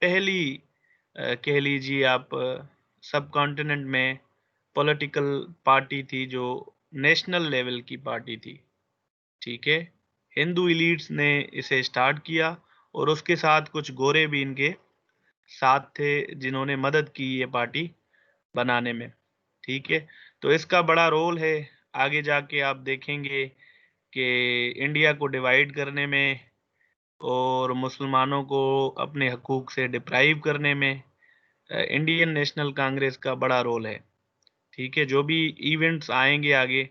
पहली कह लीजिए आप सब कॉन्टिनेंट में पॉलिटिकल पार्टी थी जो नेशनल लेवल की पार्टी थी, ठीक है? हिंदू एलीट्स ने इसे स्टार्ट किया और उसके साथ कुछ गोरे भी इनके साथ थे जिन्होंने मदद की ये पार्टी बनाने में, ठीक है? तो इसका बड़ा रोल है, आगे जाके आप देखेंगे कि इंडिया को डिवाइड करने में और मुसलमानों को अपने हकूक से डिप्राइव करने में इंडियन नेशनल कांग्रेस का बड़ा रोल है, ठीक है? जो भी इवेंट्स आएँगे आगे,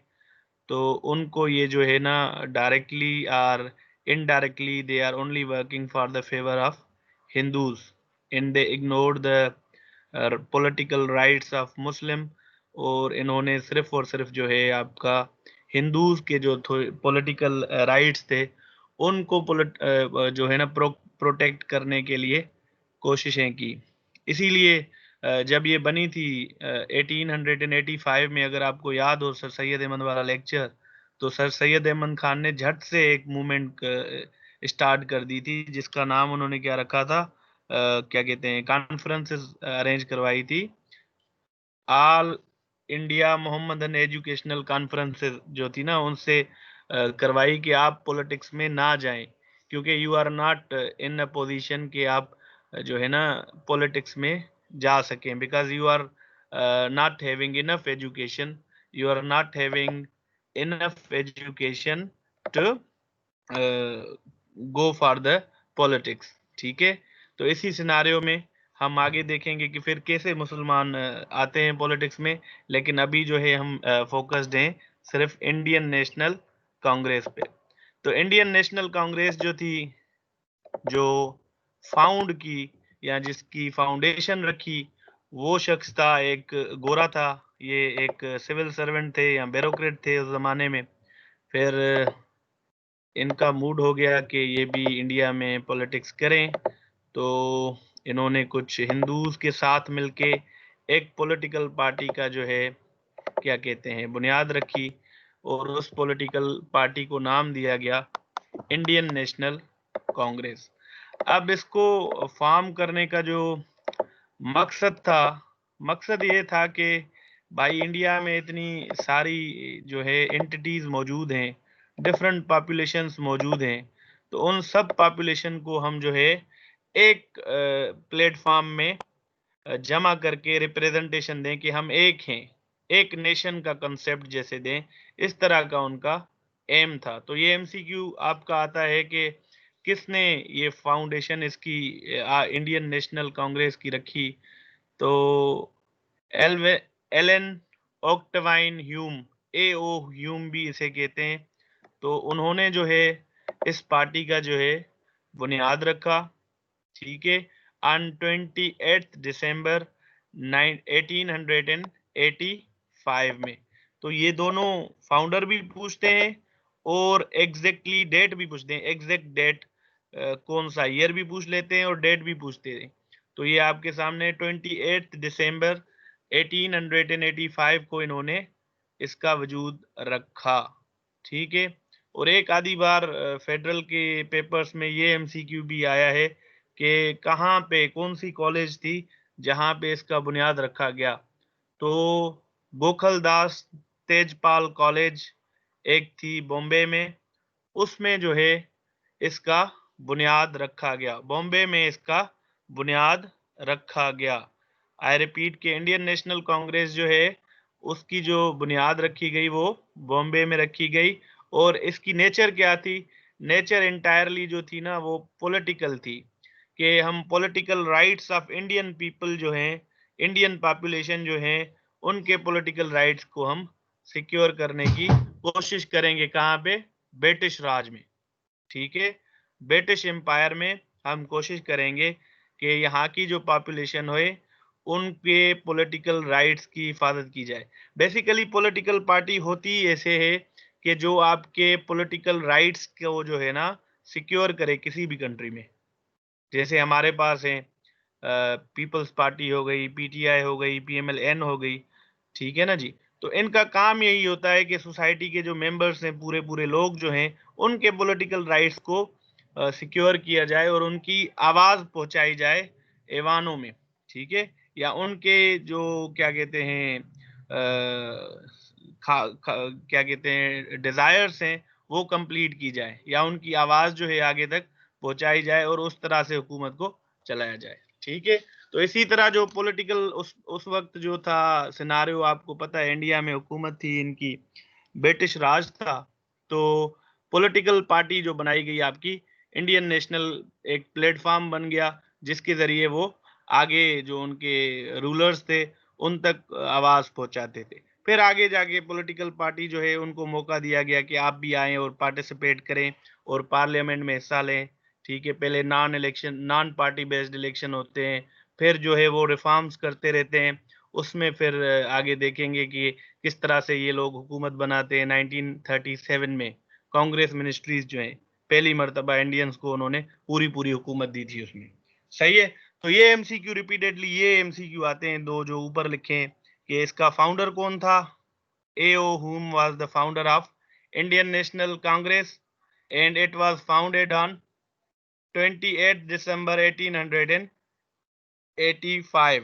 तो उनको ये जो है ना डायरेक्टली और indirectly they are only working for the favour of Hindus and they ignored the political rights of Muslim और इन्होंने सिर्फ़ और सिर्फ़ जो है आपका हिंदूज़ के जो पॉलिटिकल राइट्स थे, उनको जो है ना प्रोटेक्ट करने के लिए कोशिशें की। इसीलिए जब ये बनी थी 1885 में अगर आपको याद हो सर सैयद अहमद वाला लेक्चर, तो सर सैयद अहमद खान ने झट से एक मूवमेंट स्टार्ट कर दी थी जिसका नाम उन्होंने क्या रखा था क्या कहते हैं कॉन्फ्रेंसेस अरेंज करवाई थी। All India Mohammedan educational conferences जो थी ना उनसे करवाई कि आप पॉलिटिक्स में ना जाएं क्योंकि you are not in a position कि आप जो है ना पॉलिटिक्स में जा सकें because you are not having enough education, you are not having enough education to go for the politics, ठीक है? तो इसी सिनारियो में हम आगे देखेंगे कि फिर कैसे मुसलमान आते हैं पॉलिटिक्स में, लेकिन अभी जो है हम फ़ोकस्ड हैं सिर्फ़ इंडियन नेशनल कांग्रेस पे। तो इंडियन नेशनल कांग्रेस जो थी, जो फाउंड की या जिसकी फाउंडेशन रखी, वो शख्स था एक गोरा था। ये एक सिविल सर्वेंट थे या ब्यूरोक्रेट थे उस ज़माने में। फिर इनका मूड हो गया कि ये भी इंडिया में पॉलिटिक्स करें, तो इन्होंने कुछ हिंदूज़ के साथ मिलके एक पॉलिटिकल पार्टी का जो है क्या कहते हैं बुनियाद रखी और उस पॉलिटिकल पार्टी को नाम दिया गया इंडियन नेशनल कांग्रेस। अब इसको फ़ॉर्म करने का जो मकसद था, मकसद ये था कि भाई इंडिया में इतनी सारी जो है एंटिटीज़ मौजूद हैं, डिफरेंट पॉपुलेशंस मौजूद हैं, तो उन सब पॉपुलेशन को हम जो है एक प्लेटफ़ॉर्म में जमा करके रिप्रेजेंटेशन दें कि हम एक हैं, एक नेशन का कांसेप्ट जैसे दें, इस तरह का उनका एम था। तो ये एमसीक्यू आपका आता है कि किसने ये फाउंडेशन इसकी इंडियन नेशनल कांग्रेस की रखी? तो एल्वे एलन ऑक्टवाइन ह्यूम, एओ ह्यूम भी इसे कहते हैं। तो उन्होंने जो है इस पार्टी का जो है बुनियाद रखा, ठीक है? ऑन 28th दिसंबर 1885 में। तो ये दोनों फाउंडर भी पूछते हैं और एग्जैक्टली डेट भी पूछते हैं, एग्जैक्ट डेट कौन सा ईयर भी पूछ लेते हैं और डेट भी पूछते हैं। तो ये आपके सामने 28 दिसंबर 1885 को इन्होंने इसका वजूद रखा, ठीक है? और एक आधी बार फेडरल के पेपर्स में ये एमसीक्यू भी आया है कि कहाँ पे कौन-सी कॉलेज थी जहाँ पे इसका बुनियाद रखा गया। तो गोखलदास तेजपाल कॉलेज एक थी बॉम्बे में, उसमें जो है इसका बुनियाद रखा गया। बॉम्बे में इसका बुनियाद रखा गया। आई रिपीट कि इंडियन नेशनल कांग्रेस जो है, उसकी जो बुनियाद रखी गई वो बॉम्बे में रखी गई और इसकी नेचर क्या थी? नेचर एंटायरली जो थी ना वो पॉलिटिकल थी, कि हम political rights of Indian people जो हैं, इंडियन पॉपुलेशन जो हैं, उनके पॉलिटिकल राइट्स को हम सिक्योर करने की कोशिश करेंगे, कहाँ पे? ब्रिटिश राज में। ठीक है? ब्रिटिश एम्पायर में हम कोशिश करेंगे कि यहाँ की जो पॉपुलेशन होए, उनके पॉलिटिकल राइट्स की हिफाज़त की जाए। बेसिकली पॉलिटिकल पार्टी होती ही ऐसे है कि जो आपके पॉलिटिकल राइट्स को जो है ना सिक्योर करे किसी भी कंट्री में। जैसे हमारे पास हैं पीपल्स पार्टी हो गई, पीटीआई हो गई, पीएमएल-एन हो गई, ठीक है ना जी? तो इनका काम यही होता है कि सोसाइटी के जो मेंबर्स हैं, पूरे-पूरे लोग जो हैं, उनके पॉलिटिकल राइट्स को सिक्योर किया जाए और उनकी आवाज़ पहुँचाई जाए एवानों में, ठीक है, या उनके जो क्या कहते हैं क्या कहते हैं डिजायर्स हैं वो कंप्लीट की जाए, या उनकी आवाज जो है आगे तक पहुंचाई जाए और उस तरह से हुकूमत को चलाया जाए, ठीक है। तो इसी तरह जो पॉलिटिकल उस वक्त जो था सिनारियो, आपको पता है इंडिया में हुकूमत थी इनकी, ब्रिटिश राज था। तो पॉलिटिकल पार्टी जो बनाई गई आपकी इंडियन नेशनल, एक प्लेटफॉर्म बन गया जिसके जरिए वो आगे जो उनके रूलर्स थे उन तक आवाज पहुंचाते थे। फिर आगे जाके पॉलिटिकल पार्टी जो है उनको मौका दिया गया कि आप भी आएं और पार्टिसिपेट करें और पार्लियामेंट में हिस्सा लें, ठीक है। पहले नॉन पार्टी बेस्ड इलेक्शन होते हैं, फिर जो है वो रिफॉर्म्स करते रहते हैं। उसमें फिर आगे देखेंगे कि किस तरह से ये लोग हुकूमत बनाते हैं। 1937 में कांग्रेस मिनिस्ट्रीज जो हैं, पहली मर्तबा इंडियंस को उन्होंने पूरी पूरी हुकूमत दी थी उसमें, सही है। तो ये एमसीक्यू रिपीटेडली ये एमसीक्यू आते हैं दो जो ऊपर लिखे हैं कि इसका फाउंडर कौन था। AO whom was the founder of Indian National Congress, and it was founded on 28 December 1885,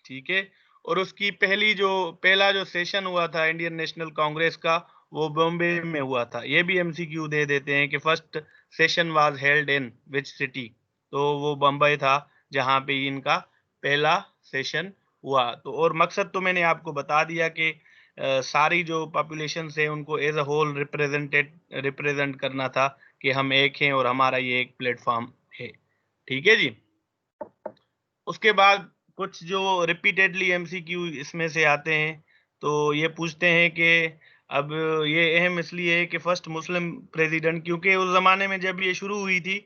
ठीक है। और उसकी पहला जो सेशन हुआ था इंडियन नेशनल कांग्रेस का, वो बॉम्बे में हुआ था। ये भी एमसीक्यू दे देते हैं कि first session was held in which city, तो वो बम्बई था जहां पे इनका पहला सेशन हुआ। तो और मकसद तो मैंने आपको बता दिया कि सारी जो पॉपुलेशन है उनको एज अ होल रिप्रेजेंट करना था कि हम एक हैं और हमारा ये एक प्लेटफॉर्म है, ठीक है जी। उसके बाद कुछ जो रिपीटेडली एमसीक्यू इसमें से आते हैं, तो ये पूछते हैं कि अब ये अहम इसलिए है कि फर्स्ट मुस्लिम प्रेसिडेंट, क्योंकि उस जमाने में जब ये शुरू हुई थी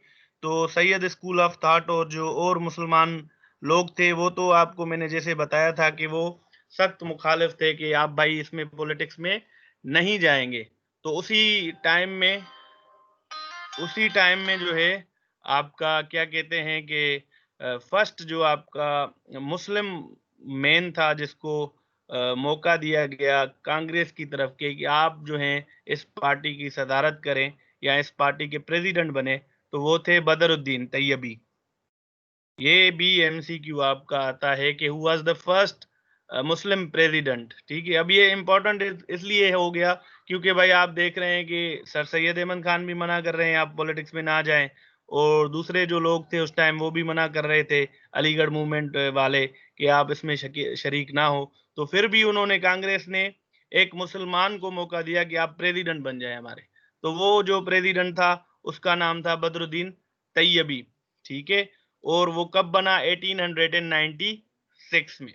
तो सैयद स्कूल ऑफ थॉट और जो और मुसलमान लोग थे वो तो आपको मैंने जैसे बताया था कि वो सख्त मुखालिफ थे कि आप भाई इसमें पॉलिटिक्स में नहीं जाएंगे। तो उसी टाइम में जो है आपका क्या कहते हैं कि फर्स्ट जो आपका मुस्लिम मैन था जिसको मौका दिया गया कांग्रेस की तरफ के कि आप जो हैं इस पार्टी की सदारत करें या इस पार्टी के प्रेसिडेंट बने, तो वो थे बदरुद्दीन तैयबी। ये भी एमसीक्यू आपका आता है कि who was the first Muslim president, ठीक है। अब ये इम्पोर्टेंट इसलिए हो गया क्योंकि भाई आप देख रहे हैं कि सर सैयद अहमद खान भी मना कर रहे हैं आप पॉलिटिक्स में ना जाएं, और दूसरे जो लोग थे उस टाइम वो भी मना कर रहे थे, अलीगढ़ मूवमेंट वाले, कि आप इसमें शरीक ना हो। तो फिर भी उन्होंने, कांग्रेस ने एक मुसलमान को मौका दिया कि आप प्रेसिडेंट बन जाए हमारे। तो वो जो प्रेसिडेंट था उसका नाम था बदरुद्दीन तैयबी, ठीक है। और वो कब बना? 1896 में,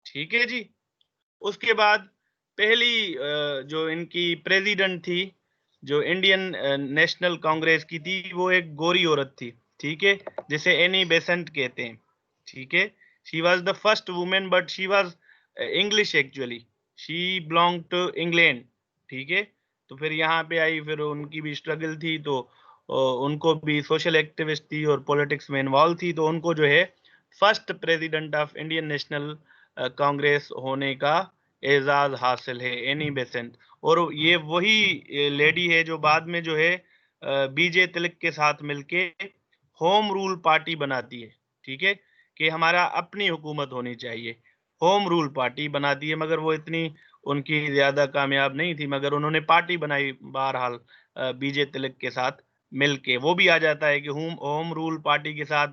ठीक है जी। उसके बाद पहली जो इनकी प्रेसिडेंट थी जो इंडियन नेशनल कांग्रेस की थी, वो एक गोरी औरत थी, ठीक है, जिसे एनी बेसेंट कहते हैं, ठीक है। She was the first women but she was English actually, she belong to England, ठीक है। तो फिर यहाँ पे आई, फिर उनकी भी स्ट्रगल थी, तो उनको भी सोशल एक्टिविस्ट थी और पॉलिटिक्स में इन्वॉल्व थी, तो उनको जो है first president of Indian National Congress होने का एजाज हासिल है, एनी बेसेंट। और ये वही लेडी है जो बाद में जो है बीजे तिलक के साथ मिलके होम रूल पार्टी बनाती है, ठीक है, कि हमारा अपनी हुकूमत होनी चाहिए। होम रूल पार्टी बनाती है, मगर वो इतनी उनकी ज्यादा कामयाब नहीं थी, मगर उन्होंने पार्टी बनाई बहरहाल बीजे तिलक के साथ मिलके। वो भी आ जाता है कि होम होम रूल पार्टी के साथ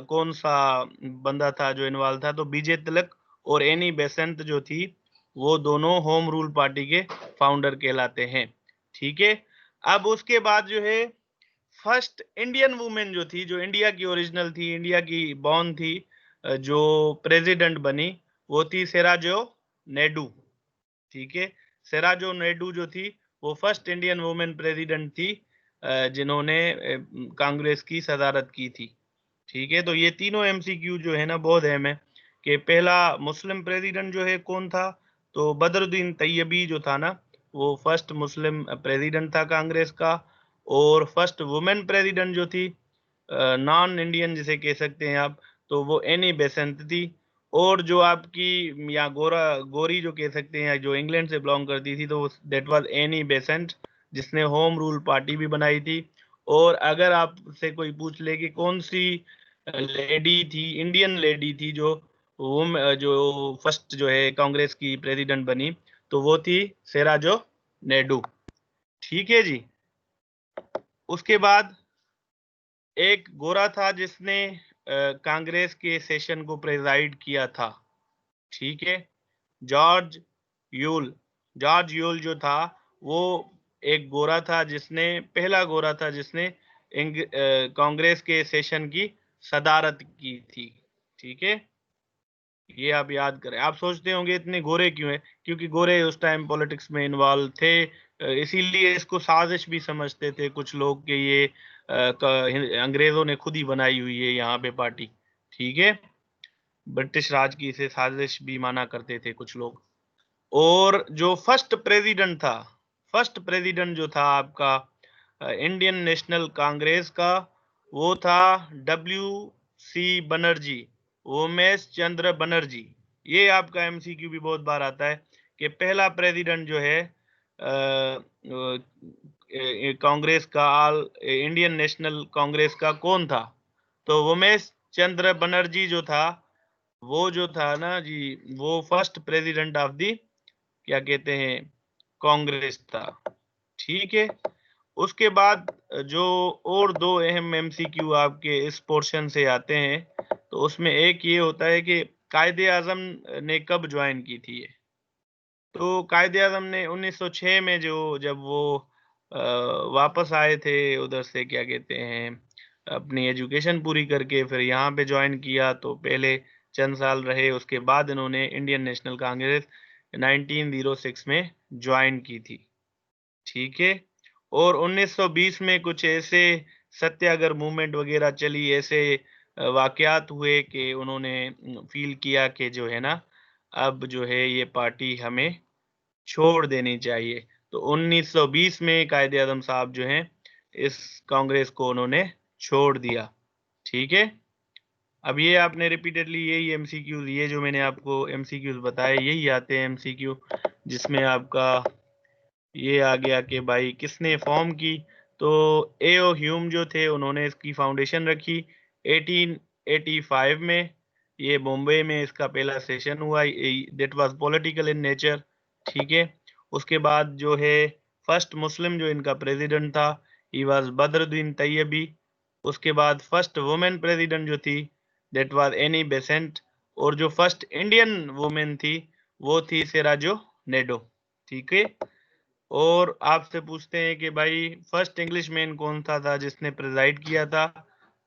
कौन सा बंदा था जो इन्वॉल्व था, तो बीजे तिलक और एनी बेसेंट जो थी वो दोनों होम रूल पार्टी के फाउंडर कहलाते हैं, ठीक है। अब उसके बाद जो है फर्स्ट इंडियन वुमेन जो थी, जो इंडिया की ओरिजिनल थी, इंडिया की बॉर्न थी, जो प्रेसिडेंट बनी, वो थी सेराजो नेडू, ठीक है। सेराजो नेडू जो थी वो फर्स्ट इंडियन वुमेन प्रेसिडेंट थी जिन्होंने कांग्रेस की सदारत की थी, ठीक है। तो ये तीनों एमसीक्यू जो है ना बहुत अहम है कि पहला मुस्लिम प्रेसिडेंट जो है कौन था, तो बदरुद्दीन तैयबी जो था ना, वो फर्स्ट मुस्लिम प्रेसिडेंट था कांग्रेस का। और फर्स्ट वुमेन प्रेसिडेंट जो थी, नॉन इंडियन जिसे कह सकते हैं आप, तो वो एनी बेसेंट थी। और जो आपकी या गोरी जो कह सकते हैं, जो इंग्लैंड से बिलोंग करती थी, तो दैट वाज एनी बेसेंट, जिसने होम रूल पार्टी भी बनाई थी। और अगर आपसे कोई पूछ ले कि कौन सी लेडी थी, इंडियन लेडी थी जो वो जो फर्स्ट जो है कांग्रेस की प्रेसिडेंट बनी, तो वो थी सेराजो नेडू। ठीक है जी। उसके बाद एक गोरा था जिसने कांग्रेस के सेशन को प्रेजाइड किया था। ठीक है, जॉर्ज यूल। जॉर्ज यूल जो था वो एक गोरा था, जिसने पहला गोरा था जिसने कांग्रेस के सेशन की सदारत की थी। ठीक है, ये आप याद करें। आप सोचते होंगे इतने गोरे क्यों हैं? क्योंकि गोरे उस टाइम पॉलिटिक्स में इन्वॉल्व थे, इसीलिए इसको साजिश भी समझते थे कुछ लोग कि ये अंग्रेजों ने खुद ही बनाई हुई है यहाँ पे पार्टी। ठीक है, ब्रिटिश राज की इसे साजिश भी माना करते थे कुछ लोग। और जो फर्स्ट प्रेसिडेंट था, फर्स्ट प्रेसिडेंट जो था आपका इंडियन नेशनल कांग्रेस का, वो था डब्ल्यू सी बनर्जी, उमेश चंद्र बनर्जी। ये आपका एमसीक्यू भी बहुत बार आता है कि पहला प्रेसिडेंट जो है कांग्रेस का, ऑल इंडियन नेशनल कांग्रेस का कौन था? तो उमेश चंद्र बनर्जी जो था, वो जो था ना जी, वो फर्स्ट प्रेसिडेंट ऑफ दी क्या कहते हैं कांग्रेस था। ठीक है, उसके बाद जो और दो अहम एमसीक्यू आपके इस पोर्शन से आते हैं, तो उसमें एक ये होता है कि कायदे आजम ने कब ज्वाइन की थी ये? तो कायदे आजम ने 1906 में जब वो वापस आए थे उधर से क्या कहते हैं अपनी एजुकेशन पूरी करके फिर यहाँ पे ज्वाइन किया, तो पहले चंद साल रहे, उसके बाद इन्होंने इंडियन नेशनल कांग्रेस 1906 में ज्वाइन की थी। ठीक है, और 1920 में कुछ ऐसे सत्याग्रह मूवमेंट वगैरह चली, ऐसे वाकयात हुए कि उन्होंने फील किया कि जो है ना, अब जो है ये पार्टी हमें छोड़ देनी चाहिए। तो 1920 में कायदे आज़म साहब जो हैं इस कांग्रेस को उन्होंने छोड़ दिया। ठीक है, अब ये आपने रिपीटेडली यही एमसीक्यूज, ये जो मैंने आपको एमसीक्यूज बताए यही आते हैं एमसीक्यू, जिसमें आपका ये आ गया कि भाई किसने फॉर्म की। तो एओ ह्यूम जो थे उन्होंने इसकी फाउंडेशन रखी 1885 में। ये बॉम्बे में इसका पहला सेशन हुआ, that was political in nature. ठीक है, उसके बाद जो है फर्स्ट मुस्लिम जो इनका प्रेसिडेंट था, ही वाज बदरुद्दीन तैयबी। उसके बाद फर्स्ट वुमेन प्रेसिडेंट जो थी, दैट वाज एनी बेसेंट। और जो फर्स्ट इंडियन वुमेन थी, वो थी सेराजो नेडो। ठीक है, और आपसे पूछते हैं कि भाई फर्स्ट इंग्लिश मैन कौन सा था जिसने प्रेजाइड किया था?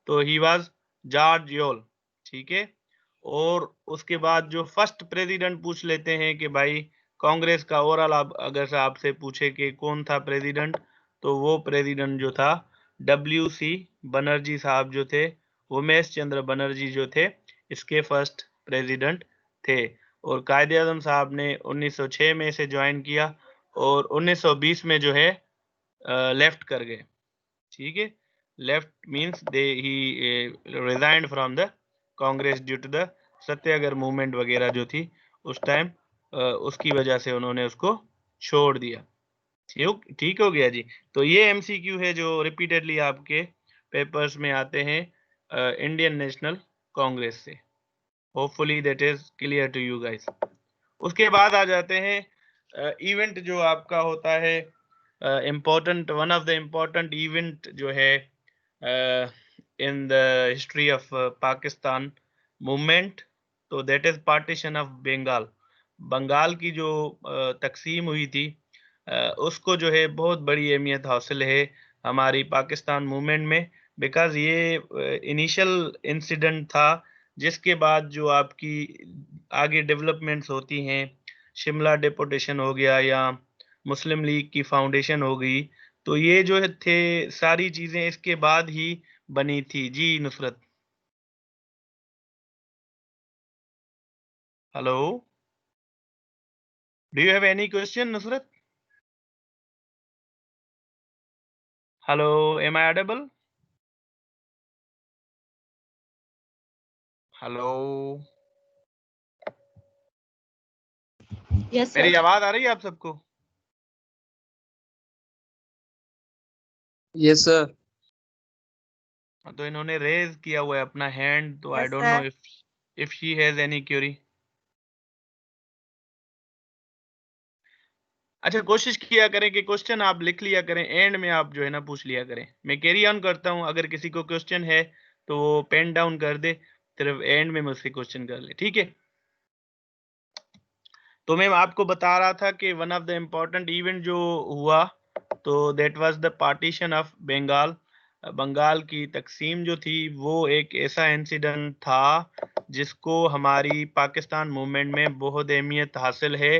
तो ही वाज जॉर्ज योल। ठीक है, और उसके बाद जो फर्स्ट प्रेसिडेंट पूछ लेते हैं कि भाई कांग्रेस का ओवरऑल, आप अगर से आपसे पूछे कि कौन था प्रेसिडेंट, तो वो प्रेसिडेंट जो था डब्ल्यू सी बनर्जी साहब जो थे, उमेश चंद्र बनर्जी जो थे, इसके फर्स्ट प्रेसिडेंट थे। और कायदे आजम साहब ने 1906 में इसे ज्वाइन किया और 1920 में जो है लेफ्ट कर गए। ठीक है, left means they he resigned from the Congress due to the Satyagraha movement वगैरह जो थी उस टाइम, उसकी वजह से उन्होंने उसको छोड़ दिया। ठीक ठीक हो गया जी। तो ये एमसीक्यू है जो रिपीटेडली आपके पेपर्स में आते हैं इंडियन नेशनल कांग्रेस से। Hopefully that is clear to you guys. उसके बाद आ जाते हैं इवेंट जो आपका होता है important, one of the important event जो है in the history of Pakistan movement, तो that is partition of Bengal. Bengal की जो तकसीम हुई थी, उसको जो है बहुत बड़ी अहमियत हासिल है हमारी पाकिस्तान मूवमेंट में, बिकॉज ये इनिशियल इंसिडेंट था जिसके बाद जो आपकी आगे डेवलपमेंट्स होती हैं, शिमला डिपोटेशन हो गया या मुस्लिम लीग की फाउंडेशन हो गई, तो ये जो थे सारी चीजें इसके बाद ही बनी थी। जी Nusrat, hello, do you have any question Nusrat? Hello, am I audible? Hello, Yes, sir. मेरी आवाज आ रही है आप सबको? Yes, sir. तो इन्होंने रेज किया हुआ है अपना हैंड, तो I yes don't know sir. If she has any query. अच्छा, कोशिश किया करें कि क्वेश्चन आप लिख लिया करें, एंड में आप जो है ना पूछ लिया करें। मैं कैरी ऑन करता हूँ, अगर किसी को क्वेश्चन है तो वो पेन डाउन कर दे, सिर्फ एंड में मुझसे क्वेश्चन कर ले, ठीक है। तो मैं आपको बता रहा था कि one of the important event जो हुआ, तो that was the partition of Bengal. Bengal की तकसीम जो थी वो एक ऐसा इंसिडेंट था जिसको हमारी पाकिस्तान मूवमेंट में बहुत अहमियत हासिल है,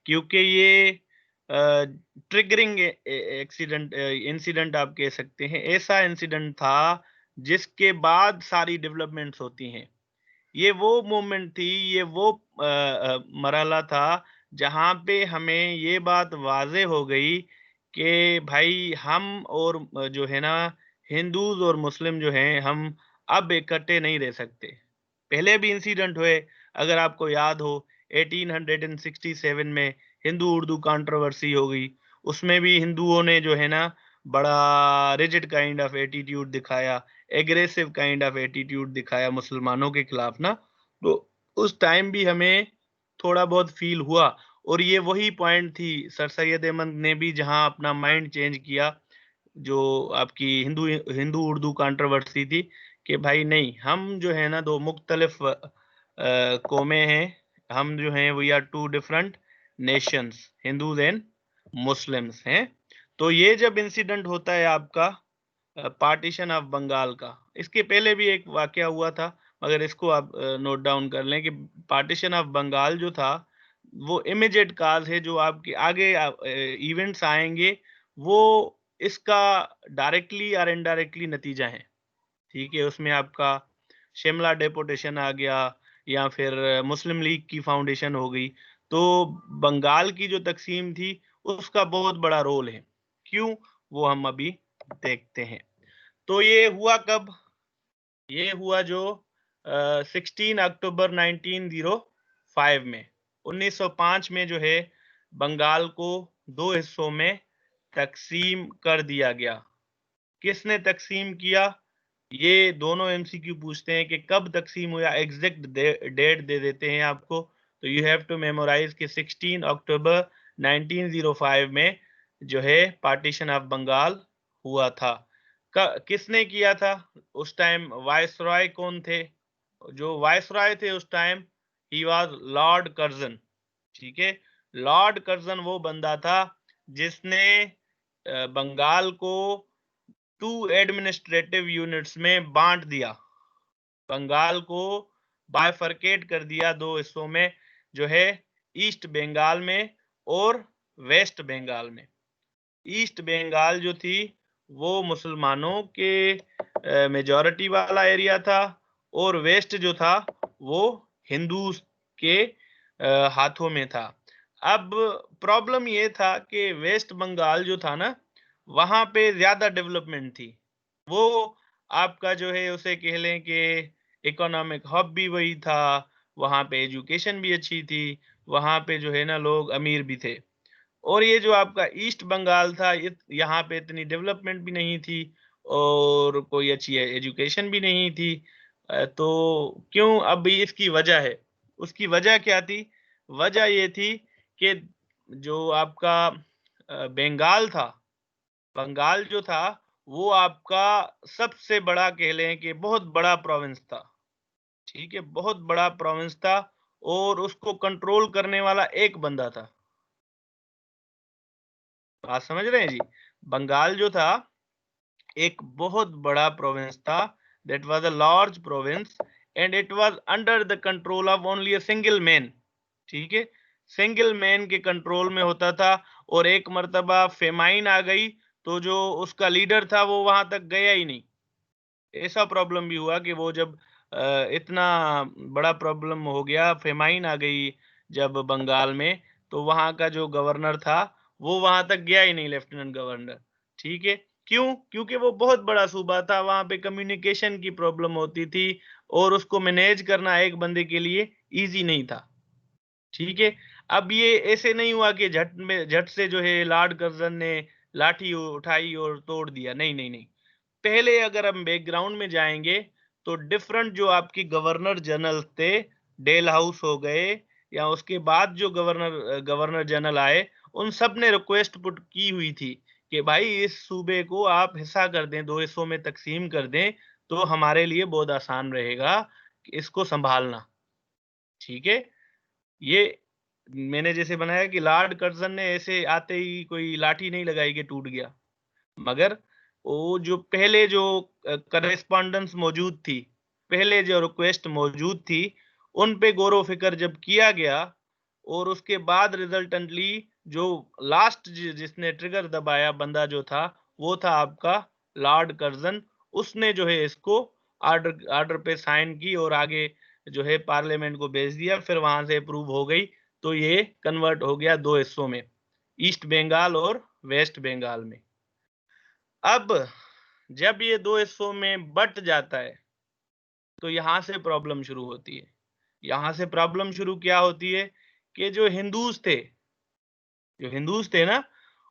क्योंकि ये ट्रिगरिंग एक्सीडेंट इंसिडेंट आप कह सकते हैं। ऐसा इंसिडेंट था जिसके बाद सारी डेवलपमेंट्स होती हैं। ये वो मोमेंट थी, ये वो मरहला था जहाँ पे हमें ये बात वाज़ेह हो गई कि भाई हम और जो है ना हिंदूज़ और मुस्लिम जो हैं, हम अब इकट्ठे नहीं रह सकते। पहले भी इंसिडेंट हुए, अगर आपको याद हो 1867 में हिंदू-उर्दू कंट्रोवर्सी हो गई। उसमें भी हिंदुओं ने जो है ना बड़ा रिजिड काइंड ऑफ एटीट्यूड दिखाया, एग्रेसिव काइंड ऑफ एटीट्यूड दिखाया मुसलमानों के खिलाफ ना। तो उस टाइम भी हमें थोड़ा बहुत फ़ील हुआ, और ये वही पॉइंट थी सर सैयद अहमद ने भी जहाँ अपना माइंड चेंज किया, जो आपकी हिंदू-उर्दू कंट्रोवर्सी थी, कि भाई नहीं, हम जो है ना 2 मुख्तलिफ कौमें हैं, हम जो हैं we are 2 different nations, Hindus and Muslims हैं। तो ये जब इंसिडेंट होता है आपका पार्टीशन ऑफ बंगाल का, इसके पहले भी एक वाकया हुआ था, मगर इसको आप नोट डाउन कर लें कि पार्टीशन ऑफ बंगाल जो था, वो इमीडिएट काज़ है, जो आपके आगे इवेंट्स आएँगे, वो इसका डायरेक्टली और इनडायरेक्टली नतीजा है, ठीक है? उसमें आपका शिमला डेपुटेशन आ गया, या फिर मुस्लिम लीग की फाउंडेशन हो गई। तो बंगाल की जो तक़सीम थी, उसका बहुत बड़ा रोल है। क्यों? वो हम अभी देखते हैं। तो ये हुआ कब? ये हुआ जो 16 अक्टूबर 1905 में। 1905 में जो है बंगाल को 2 हिस्सों में तक़सीम कर दिया गया। किसने तक़सीम किया? ये दोनों एमसीक्यू पूछते हैं कि कब तक़सीम हुआ, एग्ज़ैक्ट डेट दे देते हैं आपको। तो यू हैव टू मेमोराइज़ कि 16 अक्टूबर 1905 में जो है पार्टीशन ऑफ बंगाल हुआ था। किसने किया था? उस टाइम वायसरॉय कौन थे? जो वायसरॉय थे उस time, he was Lord Curzon, ठीक है? लॉर्ड कर्ज़न वो बंदा था जिसने बंगाल को 2 एडमिनिस्ट्रेटिव यूनिट्स में बाँट दिया। बंगाल को बाइफरकेट कर दिया 2 हिस्सों में, जो है ईस्ट बंगाल में और वेस्ट बंगाल में। ईस्ट बंगाल जो थी, वो मुसलमानों के मेजॉरिटी वाला एरिया था, और वेस्ट जो था, वो हिंदूज़ के हाथों में था। अब प्रॉब्लम ये था कि वेस्ट बंगाल जो था ना, वहाँ पे ज़्यादा डेवलपमेंट थी। वो आपका जो है उसे कह लें कि इकोनॉमिक हब भी वही था, वहाँ पे एजुकेशन भी अच्छी थी, वहाँ पे जो है ना लोग अमीर भी थे। और ये जो आपका ईस्ट बंगाल था, यहाँ पे इतनी डेवलपमेंट भी नहीं थी, और कोई अच्छी एजुकेशन भी नहीं थी। तो क्यों? अब इसकी वजह है। उसकी वजह क्या थी? वजह ये थी कि जो आपका बंगाल था, बंगाल जो था, वो आपका सबसे बड़ा कह लें कि बहुत बड़ा प्रोविंस था, ठीक है? बहुत बड़ा प्रोविंस था, और उसको कंट्रोल करने वाला एक बंदा था। बात समझ रहे हैं जी? बंगाल जो था, एक बहुत बड़ा प्रोविंस था, that was a large province, and it was under the control of only a single man, ठीक है? सिंगल मैन के कंट्रोल में होता था, और एक मर्तबा फेमाइन आ गई, तो जो उसका लीडर था, वो वहाँ तक गया ही नहीं। ऐसा प्रॉब्लम भी हुआ कि वो जब इतना बड़ा प्रॉब्लम हो गया, फेमाइन आ गई जब बंगाल में, तो वहाँ का जो गवर्नर था, वो वहाँ तक गया ही नहीं, लेफ्टिनेंट गवर्नर, ठीक है? क्यों? क्योंकि वो बहुत बड़ा सूबा था, वहाँ पे कम्युनिकेशन की प्रॉब्लम होती थी, और उसको मैनेज करना एक बंदे के लिए ईज़ी नहीं था, ठीक है? अब ये ऐसे नहीं हुआ कि झट से जो है लॉर्ड कर्ज़न ने लाठी उठाई और तोड़ दिया, नहीं, नहीं, नहीं। पहले अगर हम बैकग्राउंड में जाएंगे तो डिफरेंट जो आपकी गवर्नर जनरल थे, डेल हाउस हो गए या उसके बाद जो गवर्नर जनरल आए, उन सब ने रिक्वेस्ट पुट की हुई थी कि भाई इस सूबे को आप हिस्सा कर दें, 2 हिस्सों में तकसीम कर दें, तो हमारे लिए बहुत आसान रहेगा कि इसको संभालना। ठीक है? ये मैंने जैसे बनाया कि लॉर्ड कर्जन ने ऐसे आते ही कोई लाठी नहीं लगाई कि टूट गया। मगर वो जो पहले जो करस्पॉन्डेंस मौजूद थी, पहले जो रिक्वेस्ट मौजूद थी, उन पे गौर-व-फ़िक्र जब किया गया और उसके बाद रिजल्टेंटली जो लास्ट जिसने ट्रिगर दबाया बंदा जो था, वो था आपका लॉर्ड कर्जन। उसने जो है इसको ऑर्डर ऑर्डर पे साइन की और आगे जो है पार्लियामेंट को भेज दिया, फिर वहाँ से अप्रूव हो गई, तो ये कन्वर्ट हो गया 2 हिस्सों में, ईस्ट बंगाल और वेस्ट बंगाल में। अब जब ये 2 हिस्सों में बँट जाता है, तो यहाँ से प्रॉब्लम शुरू होती है। यहाँ से प्रॉब्लम शुरू क्या होती है कि जो हिंदूज़ थे ना,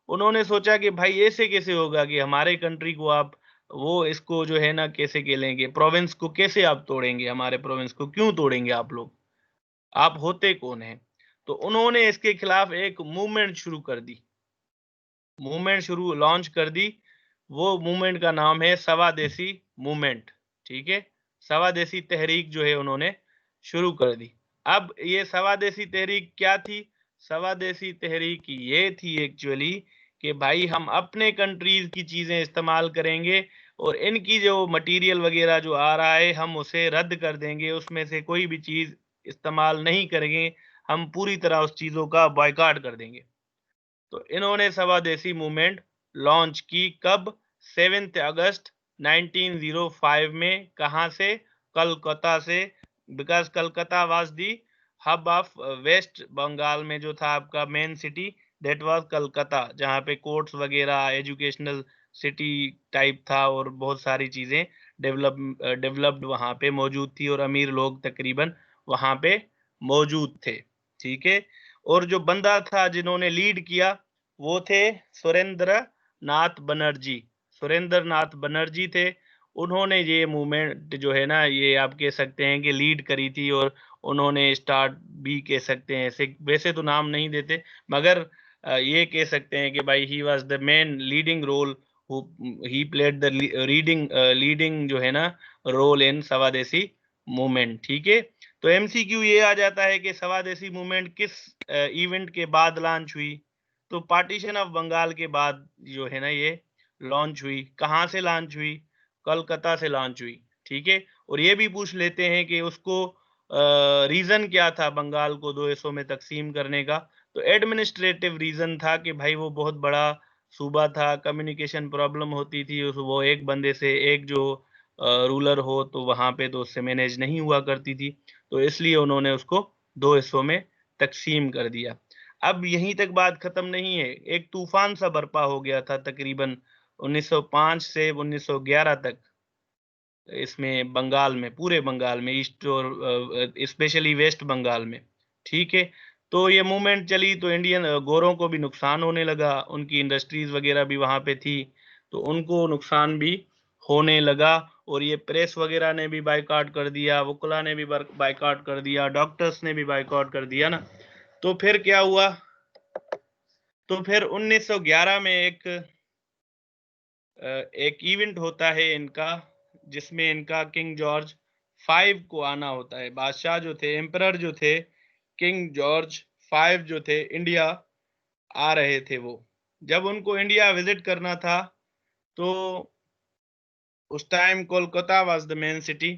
उन्होंने सोचा कि भाई ऐसे कैसे होगा कि हमारे कंट्री को आप वो इसको जो है ना कैसे खेलेंगे, प्रोविंस को कैसे आप तोड़ेंगे, हमारे प्रोविंस को क्यों तोड़ेंगे आप लोग? आप होते कौन हैं? तो उन्होंने इसके खिलाफ एक मूवमेंट शुरू कर दी। मूवमेंट शुरू लॉन्च कर दी। वो मूवमेंट का नाम है स्वदेशी मूवमेंट, ठीक है? स्वदेशी तहरीक जो है उन्होंने शुरू कर दी। अब ये स्वदेशी तहरीक क्या थी? स्वदेशी तहरीक ये थी एक्चुअली कि भाई हम अपने कंट्रीज़ की चीज़ें इस्तेमाल करेंगे और इनकी जो मटीरियल वग़ैरह जो आ रहा है, हम उसे रद्द कर देंगे, उसमें से कोई भी चीज़ इस्तेमाल नहीं करेंगे, हम पूरी तरह उस चीज़ों का बॉयकॉट कर देंगे। तो इन्होंने स्वदेशी मूवमेंट लॉन्च की कब? 7 अगस्त 1905 में। कहाँ से? कलकत्ता से। Because Calcutta was the hub of West Bengal में जो था आपका main city, that was Calcutta, जहाँ पे कोर्ट्स वगैरह, एजुकेशनल सिटी टाइप था और बहुत सारी चीज़ें डेवलप्ड वहाँ पे मौजूद थी और अमीर लोग तकरीबन वहाँ पे मौजूद थे। ठीक है? और जो बंदा था जिन्होंने लीड किया, वो थे सुरेंद्र नाथ बनर्जी। सुरेंद्र नाथ बनर्जी थे। उन्होंने ये मूवमेंट जो है ना, ये आप कह सकते हैं कि लीड करी थी और उन्होंने स्टार्ट भी कह सकते हैं ऐसे, वैसे तो नाम नहीं देते, मगर ये कह सकते हैं कि भाई he was the main leading role, who he played the leading जो है ना रोल इन स्वदेशी मूवमेंट, ठीक है? तो एमसीक्यू ये आ जाता है कि स्वदेशी मूवमेंट किस इवेंट के बाद लॉन्च हुई? तो पार्टीशन ऑफ बंगाल के बाद जो है ना ये लॉन्च हुई। कहाँ से लॉन्च हुई? कोलकाता से लॉन्च हुई, ठीक है? और ये भी पूछ लेते हैं कि उसको रीज़न क्या था बंगाल को 2 हिस्सों में तक़सीम करने का? तो एडमिनिस्ट्रेटिव रीज़न था कि भाई वो बहुत बड़ा सूबा था, कम्युनिकेशन प्रॉब्लम होती थी, उस वो एक बंदे से एक जो रूलर हो तो वहाँ पे तो उससे मैनेज नहीं हुआ करती थी। तो इसलिए उन्होंने उसको 2 हिस्सों में तक़सीम कर दिया। अब यहीं तक बात ख़त्म नहीं है, एक तूफ़ान-सा बर्पा हो गया था तकरीबन 1905 से 1911 तक, इसमें बंगाल में, पूरे बंगाल में, ईस्ट और स्पेशली वेस्ट बंगाल में, ठीक है? तो ये मूवमेंट चली तो इंडियन गोरों को भी नुकसान होने लगा, उनकी इंडस्ट्रीज़ वग़ैरह भी वहाँ पे थी, तो उनको नुकसान भी होने लगा और ये प्रेस वग़ैरह ने भी बायकॉट कर दिया, वुकला ने भी बायकॉट कर दिया, डॉक्टर्स ने भी बायकॉट कर दिया ना। तो फिर क्या हुआ? तो फिर 1911 में एक इवेंट होता है इनका, जिसमें इनका किंग जॉर्ज 5 को आना होता है। बादशाह जो थे, एम्परर जो थे, किंग जॉर्ज 5 जो थे, इंडिया आ रहे थे वो। जब उनको इंडिया विज़िट करना था, तो उस time Kolkata was the main city,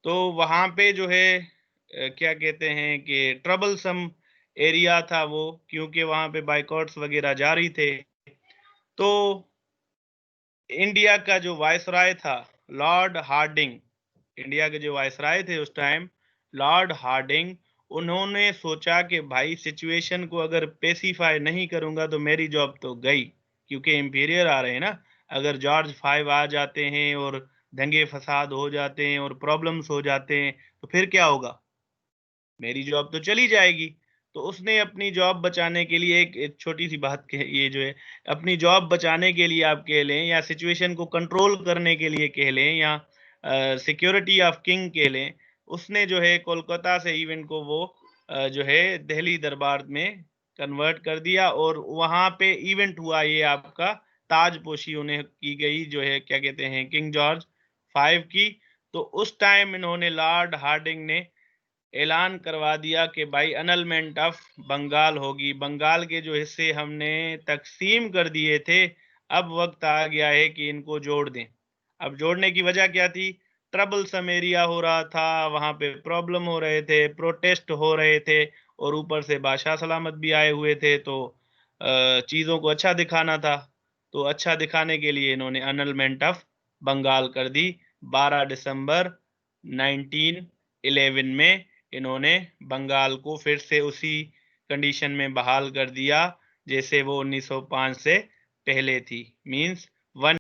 तो वहाँ पे जो है क्या कहते हैं कि ट्रबलसम एरिया था वो, क्योंकि वहाँ पे बायकॉट्स वग़ैरह जारी थे। तो इंडिया का जो वायसराय था, लॉर्ड हार्डिंग, इंडिया के जो वायसराय थे उस टाइम, लॉर्ड हार्डिंग, उन्होंने सोचा कि भाई सिचुएशन को अगर पेसिफाई नहीं करूँगा तो मेरी जॉब तो गई, क्योंकि इंपीरियर आ रहे हैं ना। अगर जॉर्ज 5 आ जाते हैं और दंगे-फ़साद हो जाते हैं और प्रॉब्लम्स हो जाते हैं, तो फिर क्या होगा? मेरी जॉब तो चली जाएगी। तो उसने अपनी जॉब बचाने के लिए एक छोटी-सी बात कह ये जो है, अपनी जॉब बचाने के लिए आप कह लें या सिचुएशन को कंट्रोल करने के लिए कह लें या सिक्योरिटी ऑफ किंग कह लें, उसने जो है कोलकाता से इवेंट को वो जो है दिल्ली दरबार में कन्वर्ट कर दिया और वहाँ पे इवेंट हुआ ये आपका ताजपोशी उन्हें की गई जो है क्या कहते हैं किंग जॉर्ज 5 की। तो उस टाइम इन्होंने लॉर्ड हार्डिंग ने ऐलान करवा दिया कि भाई एनलमेंट ऑफ बंगाल होगी। बंगाल के जो हिस्से हमने तक़सीम कर दिए थे, अब वक़्त आ गया है कि इनको जोड़ दें। अब जोड़ने की वजह क्या थी? ट्रबलसम एरिया हो रहा था, वहाँ पे प्रॉब्लम हो रहे थे, प्रोटेस्ट हो रहे थे और ऊपर से बादशाह सलामत भी आए हुए थे, तो चीज़ों को अच्छा दिखाना था। तो अच्छा दिखाने के लिए इन्होंने एनलमेंट ऑफ बंगाल कर दी। 12 दिसंबर 1911 में इन्होंने बंगाल को फिर से उसी कंडीशन में बहाल कर दिया, जैसे वो 1905 से पहले थी। मीन्स